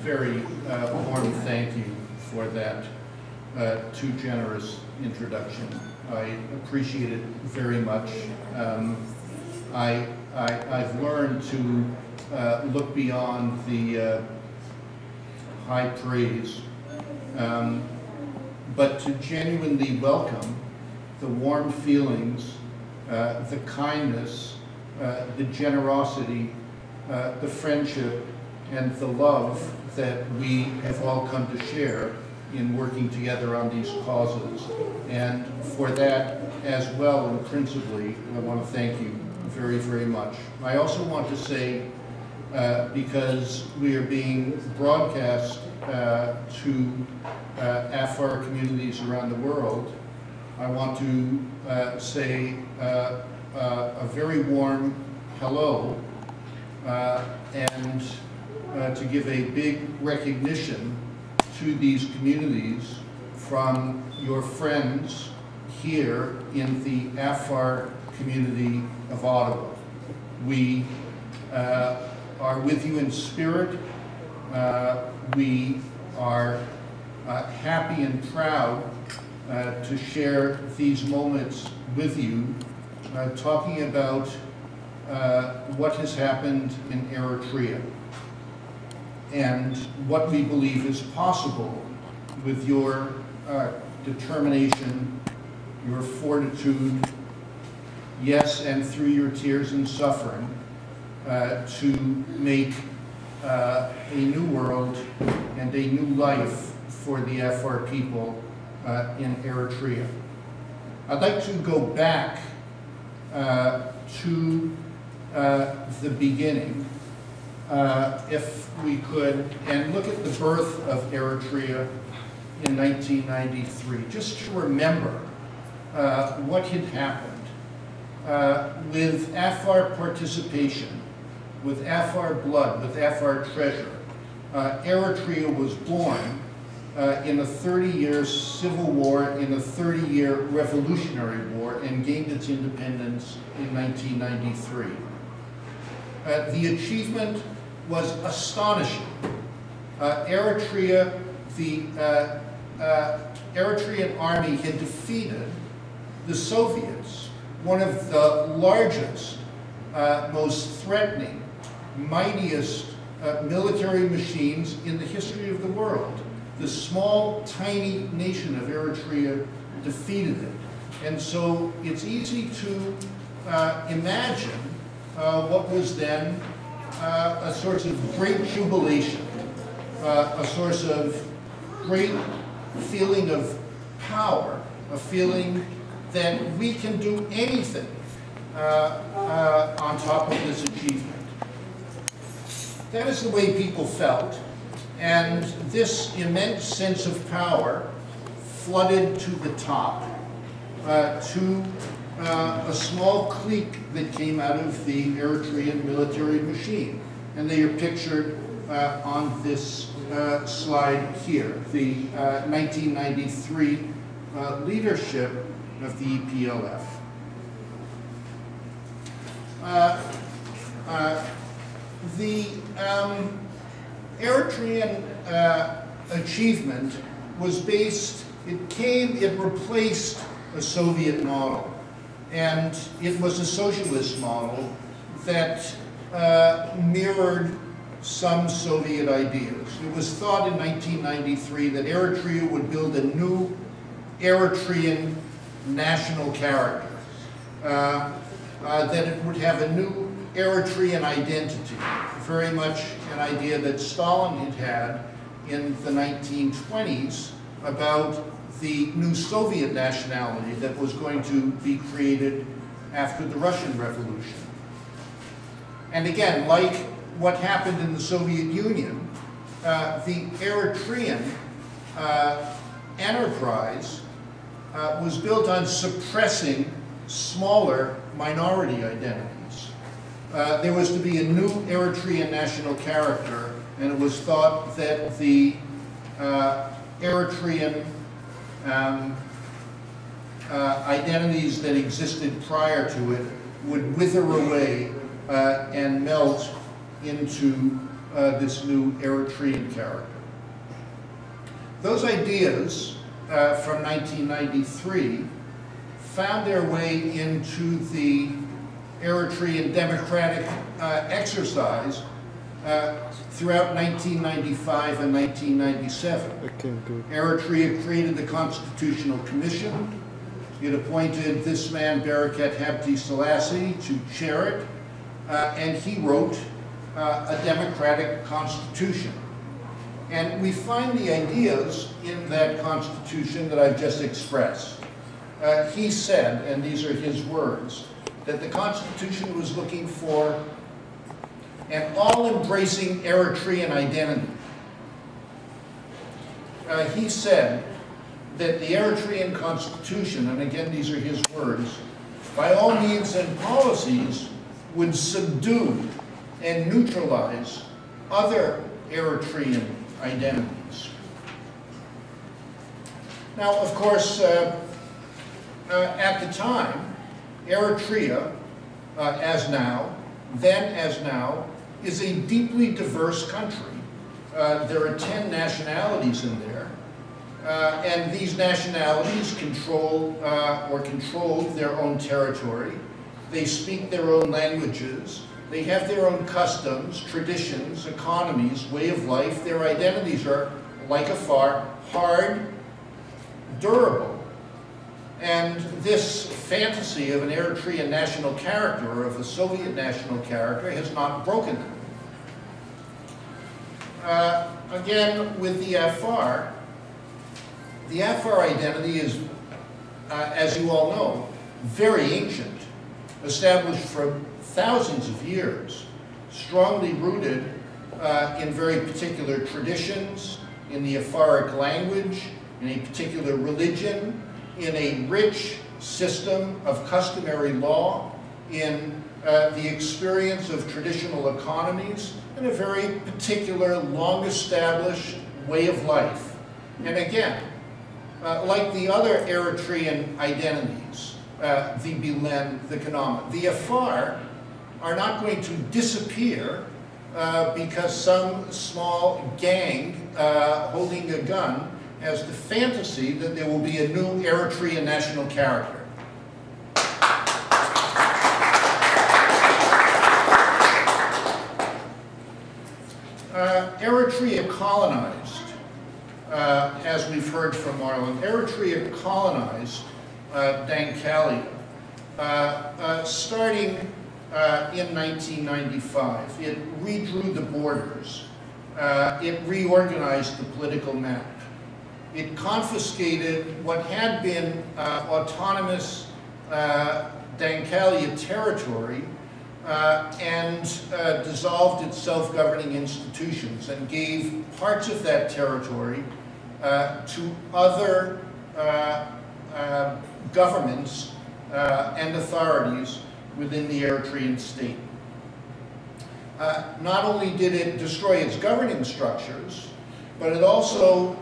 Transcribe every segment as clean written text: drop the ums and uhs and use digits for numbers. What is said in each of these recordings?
very warm thank you for that too generous introduction. I appreciate it very much. I've learned to look beyond the high praise, but to genuinely welcome the warm feelings, the kindness, the generosity, the friendship, and the love that we have all come to share in working together on these causes. And for that as well, and principally, I want to thank you very, very much. I also want to say, because we are being broadcast to Afar communities around the world, I want to say a very warm hello and to give a big recognition to these communities from your friends here in the Afar community of Ottawa. We are with you in spirit. We are happy and proud to share these moments with you, talking about what has happened in Eritrea and what we believe is possible with your determination, your fortitude, yes, and through your tears and suffering, to make a new world and a new life for the Afar people in Eritrea. I'd like to go back to the beginning, if we could, and look at the birth of Eritrea in 1993, just to remember what had happened. With Afar participation, with Afar blood, with Afar treasure, Eritrea was born in a 30-year civil war, in a 30-year revolutionary war, and gained its independence in 1993. The achievement was astonishing. Eritrea, the Eritrean army had defeated the Soviets, one of the largest, most threatening, mightiest military machines in the history of the world. The small, tiny nation of Eritrea defeated it. And so it's easy to imagine what was then a source of great jubilation, a source of great feeling of power, a feeling that we can do anything on top of this achievement. That is the way people felt, and this immense sense of power flooded to the top, to a small clique that came out of the Eritrean military machine. And they are pictured on this slide here, the 1993 leadership of the EPLF. The Eritrean achievement was based, it replaced a Soviet model, and it was a socialist model that mirrored some Soviet ideas. It was thought in 1993 that Eritrea would build a new Eritrean national character, that it would have a new Eritrean identity, very much an idea that Stalin had had in the 1920s about the new Soviet nationality that was going to be created after the Russian Revolution. And again, like what happened in the Soviet Union, the Eritrean enterprise was built on suppressing smaller minority identities. There was to be a new Eritrean national character, and it was thought that the Eritrean identities that existed prior to it would wither away and melt into this new Eritrean character. Those ideas from 1993 found their way into the Eritrean democratic exercise throughout 1995 and 1997. Eritrea created the Constitutional Commission. It appointed this man, Barakat Habte Selassie, to chair it, and he wrote a democratic constitution. And we find the ideas in that constitution that I've just expressed. He said, and these are his words, that the Constitution was looking for an all-embracing Eritrean identity. He said that the Eritrean Constitution, and again these are his words, by all means and policies would subdue and neutralize other Eritrean identities. Now, of course, at the time, Eritrea, then as now, is a deeply diverse country. There are 10 nationalities in there, and these nationalities control or controlled their own territory. They speak their own languages. They have their own customs, traditions, economies, way of life. Their identities are, like afar, hard, durable. And this fantasy of an Eritrean national character or of a Soviet national character has not broken them. Again, with the Afar identity is, as you all know, very ancient, established for thousands of years, strongly rooted in very particular traditions, in the Afaric language, in a particular religion, in a rich system of customary law, in the experience of traditional economies, and a very particular, long-established way of life. And again, like the other Eritrean identities, the Bilen, the Kanama, the Afar are not going to disappear because some small gang holding a gun has the fantasy that there will be a new Eritrean national character. Eritrea colonized, as we've heard from Marlon, Eritrea colonized Dankalia starting in 1995. It redrew the borders. It reorganized the political map. It confiscated what had been autonomous Dankalia territory and dissolved its self-governing institutions and gave parts of that territory to other governments and authorities within the Eritrean state. Not only did it destroy its governing structures, but it also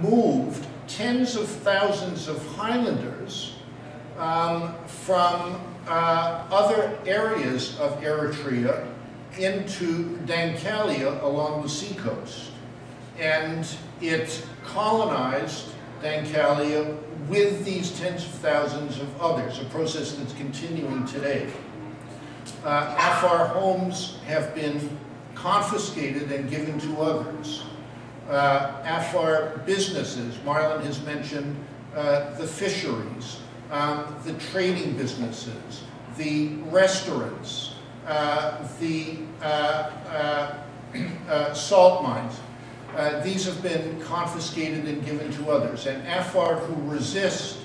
moved tens of thousands of Highlanders from other areas of Eritrea into Dankalia along the seacoast. And it colonized Dankalia with these tens of thousands of others, a process that's continuing today. Afar homes have been confiscated and given to others. Afar businesses, Marlon has mentioned the fisheries, the trading businesses, the restaurants, the salt mines. These have been confiscated and given to others. And Afar who resist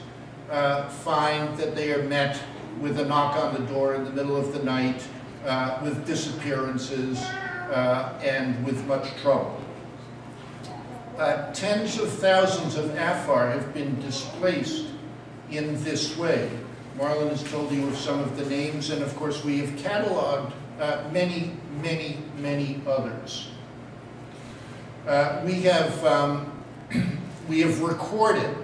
find that they are met with a knock on the door in the middle of the night, with disappearances, and with much trouble. Tens of thousands of Afar have been displaced in this way. Marlon has told you of some of the names, and of course we have cataloged many, many, many others. We have recorded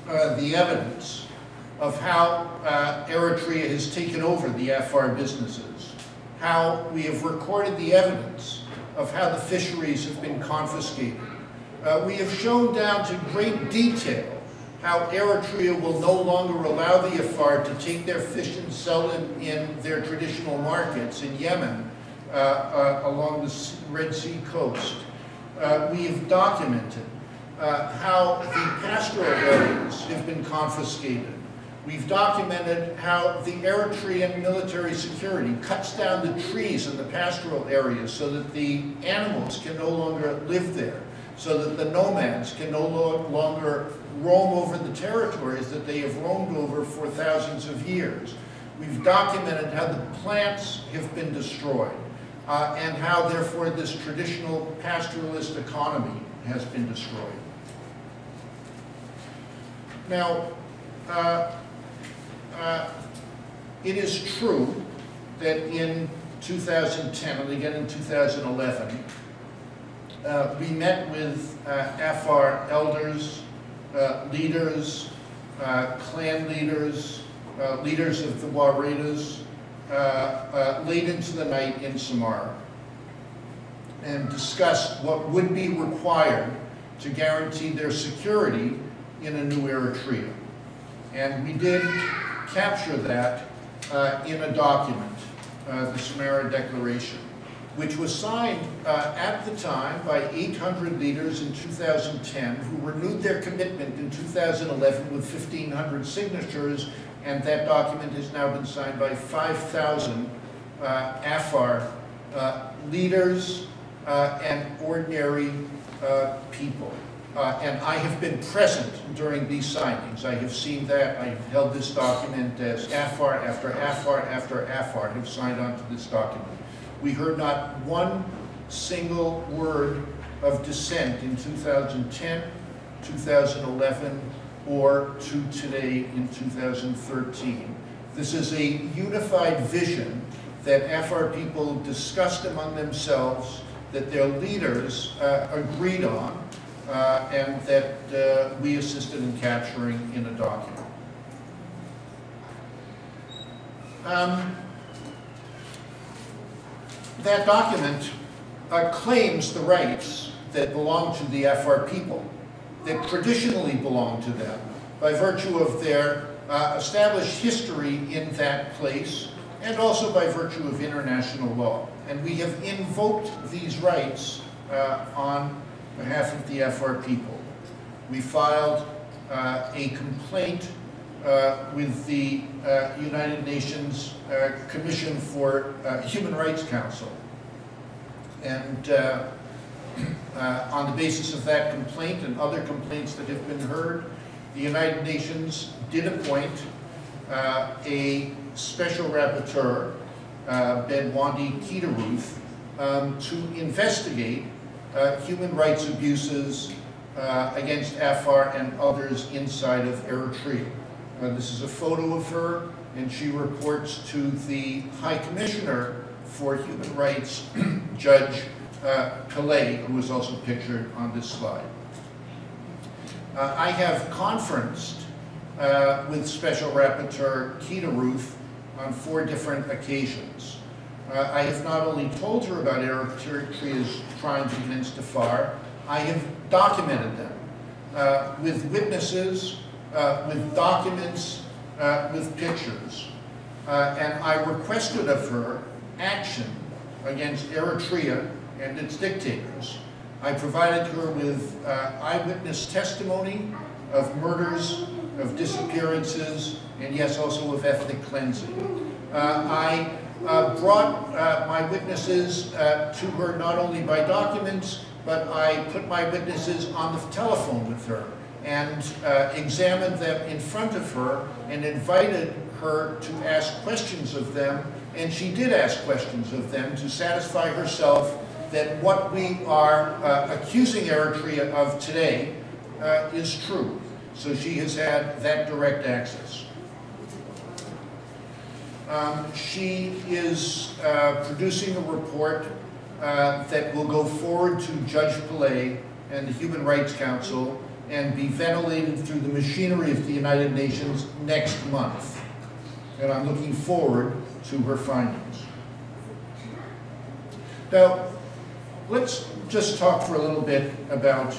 the evidence of how Eritrea has taken over the Afar businesses. how we have recorded the evidence of how the fisheries have been confiscated. We have shown down to great detail how Eritrea will no longer allow the Afar to take their fish and sell them in their traditional markets in Yemen along the Red Sea coast. We have documented how the pastoral areas have been confiscated. We've documented how the Eritrean military security cuts down the trees in the pastoral areas so that the animals can no longer live there, so that the nomads can no longer roam over the territories that they have roamed over for thousands of years. We've documented how the plants have been destroyed and how, therefore, this traditional pastoralist economy has been destroyed. Now, it is true that in 2010 and again in 2011, we met with Afar elders, leaders, clan leaders, leaders of the Waredas, late into the night in Samara, and discussed what would be required to guarantee their security in a new Eritrea. And we did capture that in a document, the Samara Declaration, which was signed at the time by 800 leaders in 2010 who renewed their commitment in 2011 with 1,500 signatures, and that document has now been signed by 5,000 Afar leaders and ordinary people. And I have been present during these signings. I have seen that. I have held this document as Afar after Afar after Afar have signed onto this document. We heard not one single word of dissent in 2010, 2011, or to today in 2013. This is a unified vision that Afar people discussed among themselves, that their leaders agreed on, and that we assisted in capturing in a document. That document claims the rights that belong to the Afar people, that traditionally belong to them, by virtue of their established history in that place, and also by virtue of international law. And we have invoked these rights on behalf of the Afar people. We filed a complaint with the United Nations Commission for Human Rights Council. And on the basis of that complaint and other complaints that have been heard, the United Nations did appoint a special rapporteur, Bedwandi Kitaruth, to investigate human rights abuses against Afar and others inside of Eritrea. This is a photo of her, and she reports to the High Commissioner for Human Rights, Judge Pillay, who is also pictured on this slide. I have conferenced with Special Rapporteur Kitaruth on 4 different occasions. I have not only told her about Eritrea's crimes against Afar, I have documented them with witnesses, with documents, with pictures. And I requested of her action against Eritrea and its dictators. I provided her with eyewitness testimony of murders, of disappearances, and yes, also of ethnic cleansing. I brought my witnesses to her not only by documents, but I put my witnesses on the telephone with her and examined them in front of her and invited her to ask questions of them, and she did ask questions of them to satisfy herself that what we are accusing Eritrea of today is true. So she has had that direct access. She is producing a report that will go forward to Judge Pillay and the Human Rights Council and be ventilated through the machinery of the United Nations next month. And I'm looking forward to her findings. Now, let's just talk for a little bit about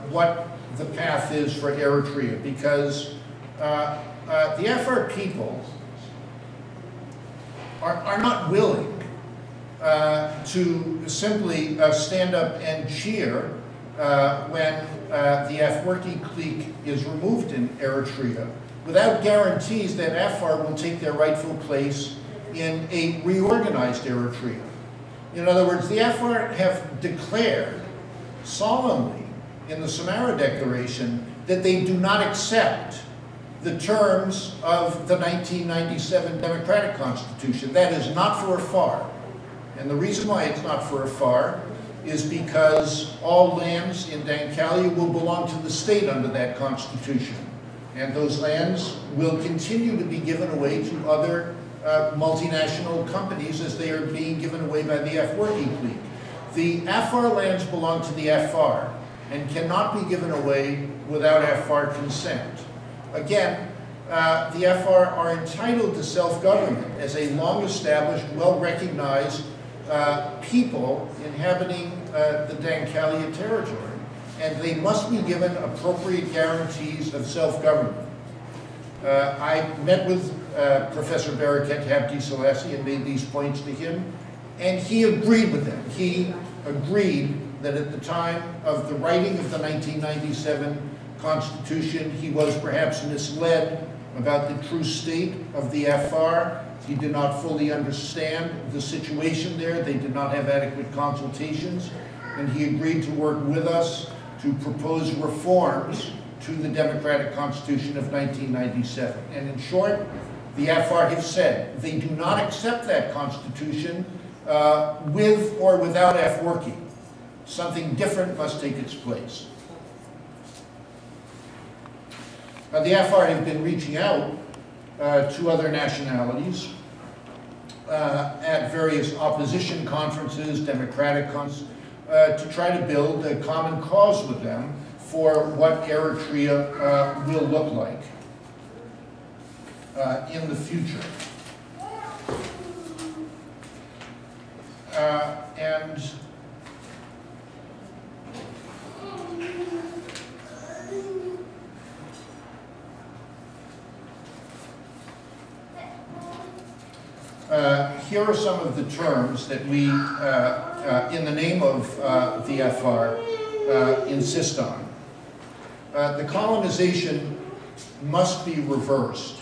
what the path is for Eritrea, because the Afar people are not willing to simply stand up and cheer when the Afwerki clique is removed in Eritrea, without guarantees that Afar will take their rightful place in a reorganized Eritrea. In other words, the Afar have declared solemnly in the Samara Declaration that they do not accept the terms of the 1997 Democratic Constitution. That is not for Afar. And the reason why it's not for Afar is because all lands in Dankalia will belong to the state under that constitution. And those lands will continue to be given away to other multinational companies as they are being given away by the Afwerki clique. The Afar lands belong to the Afar and cannot be given away without Afar consent. Again, the Afar are entitled to self-government as a long-established, well-recognized people inhabiting the Dankalia territory, and they must be given appropriate guarantees of self-government. I met with Professor Barakat Habdi Selassie and made these points to him, and he agreed with them. He agreed that at the time of the writing of the 1997 Constitution, he was perhaps misled about the true state of the Afar. He did not fully understand the situation there. They did not have adequate consultations, and he agreed to work with us to propose reforms to the Democratic Constitution of 1997. And in short, the Afar have said they do not accept that Constitution with or without Afwerki. Something different must take its place. The Afar have been reaching out to other nationalities at various opposition conferences, democratic conferences, to try to build a common cause with them for what Eritrea will look like in the future. Here are some of the terms that we, in the name of the Afar, insist on. The colonization must be reversed.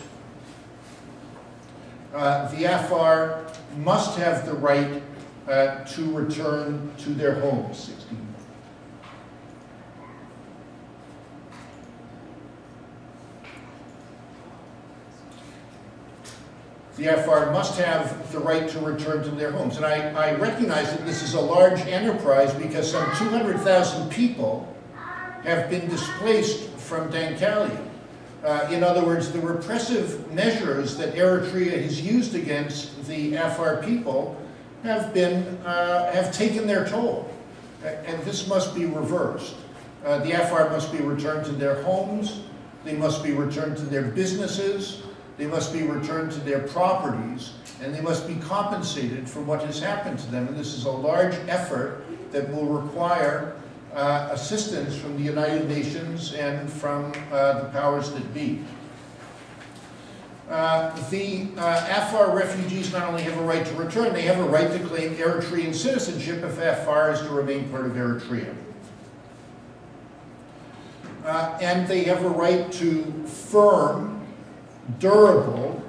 The Afar must have the right to return to their homes. 16. The Afar must have the right to return to their homes. And I recognize that this is a large enterprise because some 200,000 people have been displaced from Dankalia. In other words, the repressive measures that Eritrea has used against the Afar people have taken their toll. And this must be reversed. The Afar must be returned to their homes. They must be returned to their businesses. They must be returned to their properties, and they must be compensated for what has happened to them. And this is a large effort that will require assistance from the United Nations and from the powers that be. The Afar refugees not only have a right to return, they have a right to claim Eritrean citizenship if Afar is to remain part of Eritrea. And they have a right to firm, durable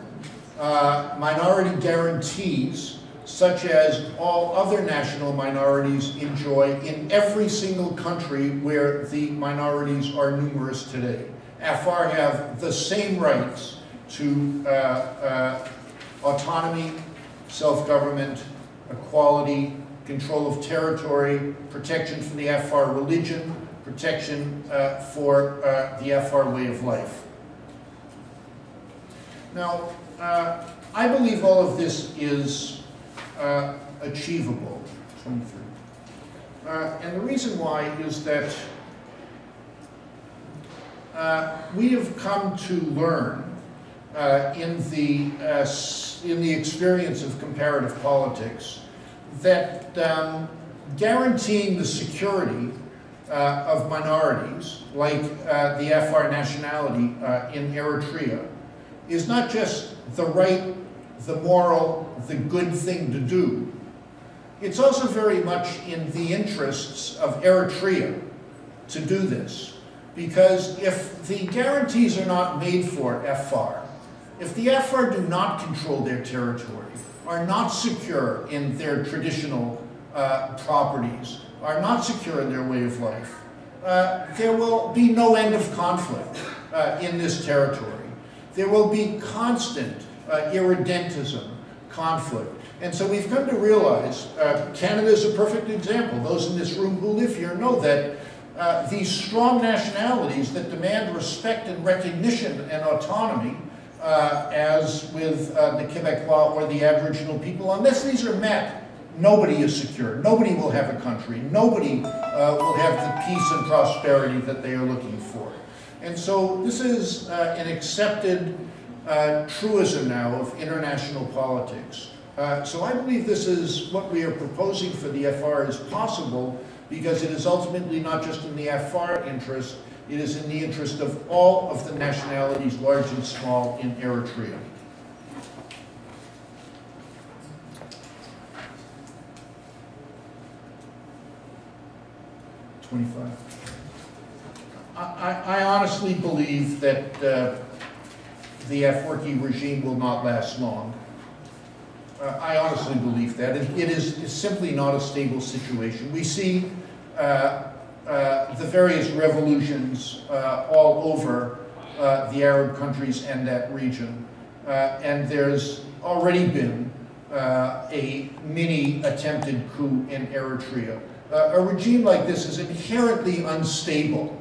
minority guarantees such as all other national minorities enjoy in every single country where the minorities are numerous today. Afar have the same rights to autonomy, self-government, equality, control of territory, protection for the Afar religion, protection for the Afar way of life. Now, I believe all of this is achievable. 23. And the reason why is that we have come to learn in the experience of comparative politics that guaranteeing the security of minorities, like the Afar nationality in Eritrea, is not just the right, the moral, the good thing to do. It's also very much in the interests of Eritrea to do this. Because if the guarantees are not made for Afar, if the Afar do not control their territory, are not secure in their traditional properties, are not secure in their way of life, there will be no end of conflict in this territory. There will be constant irredentism, conflict. And so we've come to realize, Canada is a perfect example. Those in this room who live here know that these strong nationalities that demand respect and recognition and autonomy, as with the Quebecois or the Aboriginal people, unless these are met, nobody is secure. Nobody will have a country. Nobody will have the peace and prosperity that they are looking for. And so this is an accepted truism now of international politics. So I believe this is what we are proposing for the Afar is possible, because it is ultimately not just in the Afar interest, it is in the interest of all of the nationalities, large and small, in Eritrea. I honestly believe that the Afwerki regime will not last long. I honestly believe that. It is simply not a stable situation. We see the various revolutions all over the Arab countries and that region. And there's already been a mini attempted coup in Eritrea. A regime like this is inherently unstable.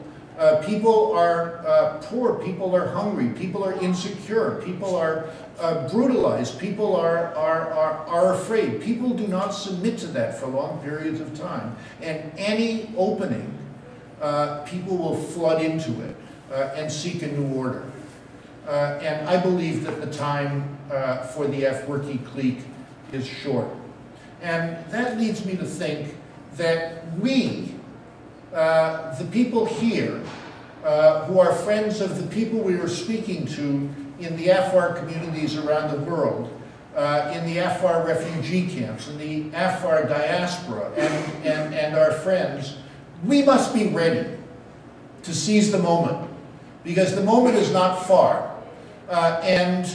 People are poor, people are hungry, people are insecure, people are brutalized, people are afraid. People do not submit to that for long periods of time. And any opening, people will flood into it and seek a new order. And I believe that the time for the Afwerki clique is short. And that leads me to think that we, the people here, who are friends of the people we are speaking to in the Afar communities around the world, in the Afar refugee camps, in the Afar diaspora, and our friends, we must be ready to seize the moment, because the moment is not far. And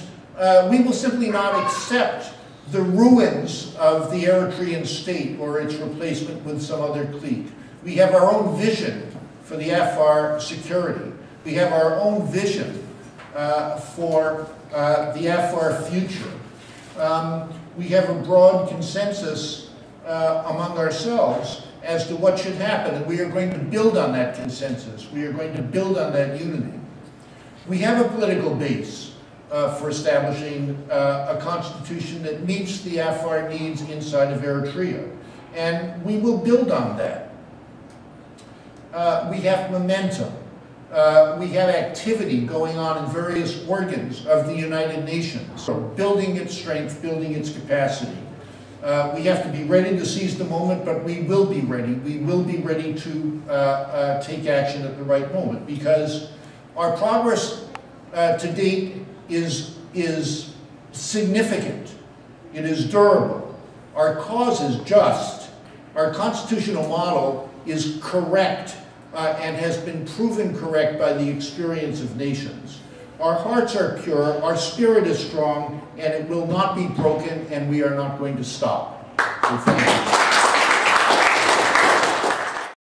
we will simply not accept the ruins of the Eritrean state or its replacement with some other clique. We have our own vision for the Afar security. We have our own vision for the Afar future. We have a broad consensus among ourselves as to what should happen, and we are going to build on that consensus. We are going to build on that unity. We have a political base for establishing a constitution that meets the Afar needs inside of Eritrea, and we will build on that. We have momentum. We have activity going on in various organs of the United Nations, so building its strength, building its capacity. We have to be ready to seize the moment, but we will be ready. We will be ready to take action at the right moment, because our progress to date is significant. It is durable. Our cause is just. Our constitutional model is correct and has been proven correct by the experience of nations. Our hearts are pure, our spirit is strong, and it will not be broken, and we are not going to stop. So thank you.